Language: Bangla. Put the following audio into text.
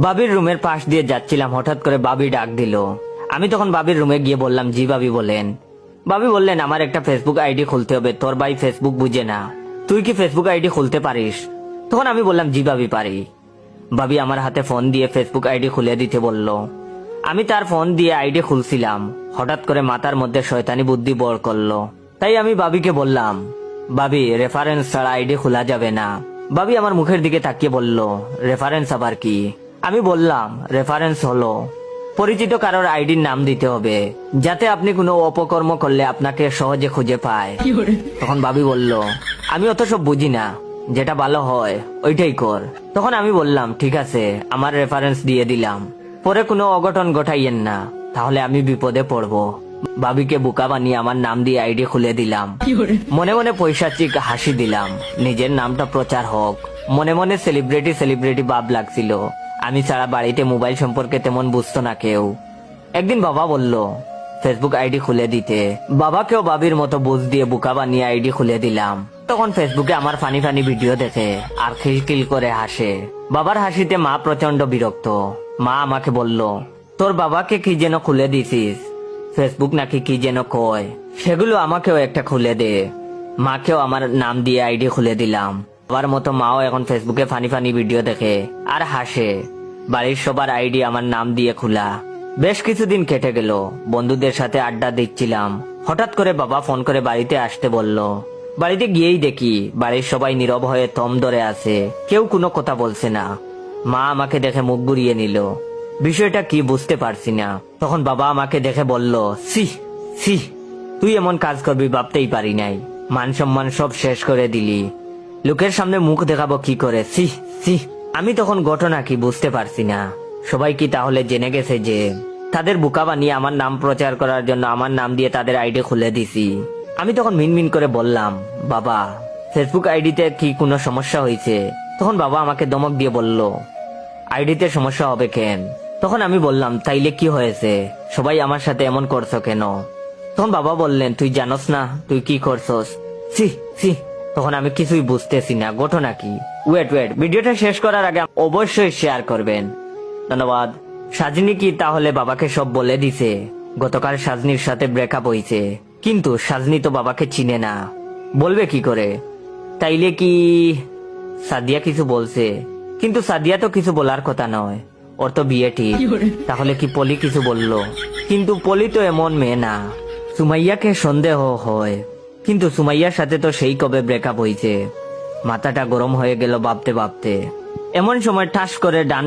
বাবির রুমের পাশ দিয়ে যাচ্ছিলাম, হঠাৎ করে বাবি ডাক দিল। আমি তখন বাবির রুমে গিয়ে বললাম, জি বাবি বলেন। বাবি বললেন, আমার একটা ফেসবুক আইডি খুলতে হবে, তোর ভাই ফেসবুক বুঝে না, তুই কি ফেসবুক আইডি খুলতে পারিস? তখন আমি বললাম, জি বাবি পারি। বাবি আমার হাতে ফোন দিয়ে ফেসবুক আইডি খুলে দিতে বলল। আমি তার ফোন দিয়ে আইডি খুলছিলাম, হঠাৎ করে মাথার মধ্যে শয়তানি বুদ্ধি বর করলো। তাই আমি বাবিকে বললাম, বাবি রেফারেন্স ছাড়া আইডি খোলা যাবে না। বাবি আমার মুখের দিকে তাকিয়ে বলল, রেফারেন্স আবার কি? আমি বললাম, রেফারেন্স হলো পরিচিত কারোর আইডির নাম দিতে হবে, যাতে আপনি কোনো অপকর্ম করলে আপনাকে সহজে খুঁজে পায়। তখন বাবি বলল, আমি অত সব বুঝি না, যেটা ভালো হয় ওইটাই কর। তখন আমি বললাম, ঠিক আছে, আমার রেফারেন্স দিয়ে দিলাম, পরে কোনো অঘটন ঘটাইয়েন না, তাহলে আমি বিপদে পড়বো। বাবিকে বোকা বানিয়ে আমার নাম দিয়ে আইডি খুলে দিলাম। মনে মনে পৈশাচিক হাসি দিলাম, নিজের নামটা প্রচার হোক। মনে মনে সেলিব্রিটি ভাব লাগছিল। আমি ছাড়া বাড়িতে মোবাইল সম্পর্কে তেমন বুঝতো না কেউ। একদিন বাবা বলল ফেসবুক আইডি খুলে দিতে। বাবাকেও বাবির মতো বুঝ দিয়ে বোকা বানিয়ে আইডি খুলে দিলাম। তখন ফেসবুকে আমার ফানি ভিডিও দেখে আর খিলখিল করে হাসে। বাবার হাসিতে মা প্রচন্ড বিরক্ত। মা আমাকে বলল, তোর বাবাকে কি যেন খুলে দিছিস, ফেসবুক নাকি কি যেন কয়, সেগুলো আমাকেও একটা খুলে দে। মাকেও আমার নাম দিয়ে আইডি খুলে দিলাম। বাবার মতো মাও এখন ফেসবুকে ফানি ভিডিও দেখে আর হাসে। বাড়ির সবার আইডি আমার নাম দিয়ে খোলা। বেশ কিছুদিন কেটে গেল, বন্ধুদের সাথে আড্ডা দিচ্ছিলাম। হঠাৎ করে বাবা ফোন করে বাড়িতে আসতে বলল। বাড়িতে গিয়েই দেখি বাড়ির সবাই নীরব হয়ে থম ধরে আছে, কেউ কোনো কথা বলছে না। মা আমাকে দেখে মুখ ঘুরিয়ে নিল। বিষয়টা কি বুঝতে পারছি না। তখন বাবা আমাকে দেখে বলল, সি তুই এমন কাজ করবি ভাবতেই পারি নাই, মান সম্মান সব শেষ করে দিলি, লোকের সামনে মুখ দেখাবো কি করে, সি। আমি তখন ঘটনা কি বুঝতে পারছি না। সবাই কি তাহলে জেনে গেছে যে তাদের বোকা বানিয়ে আমার নাম প্রচার করার জন্য আমার নাম দিয়ে তাদের আইডি খুলে দিছি? আমি তখন মিনমিন করে বললাম, বাবা ফেসবুক আইডিতে কি কোনো সমস্যা হয়েছে? তখন বাবা আমাকে ধমক দিয়ে বলল, আইডিতে সমস্যা হবে কেন? তখন আমি বললাম, তাইলে কি হয়েছে, সবাই আমার সাথে এমন করছো কেন? তখন বাবা বললেন, তুই জানোস না তুই কি করছস? সি। তখন আমি কিছুই বুঝতেছি না, ঘটনা কি? ওয়েট ভিডিওটা শেষ করার আগে অবশ্যই শেয়ার করবেন। ধন্যবাদ। সাজনি কি তাহলে বাবাকে সব বলে দিছে? গতকাল সাজনির সাথে ব্রেকআপ হয়েছে, কিন্তু সাজনি তো বাবাকে চিনে না, বলবে কি করে? তাইলে কি সাদিয়া কিছু বলছে? কিন্তু সাদিয়া তো কিছু বলার কথা নয়, ওর তো বিয়ে ঠিক। তাহলে কি পলি কিছু বললো? কিন্তু পলি তো এমন মেয়ে না। সুমাইয়াকে সন্দেহ হয়, কিন্তু সুমাইয়ার সাথে তো সেই কবে ব্রেকআপ হয়েছে। মাথাটা গরম হয়ে গেল ভাবতে ভাবতে। এমন সময় ঠাস করে ডান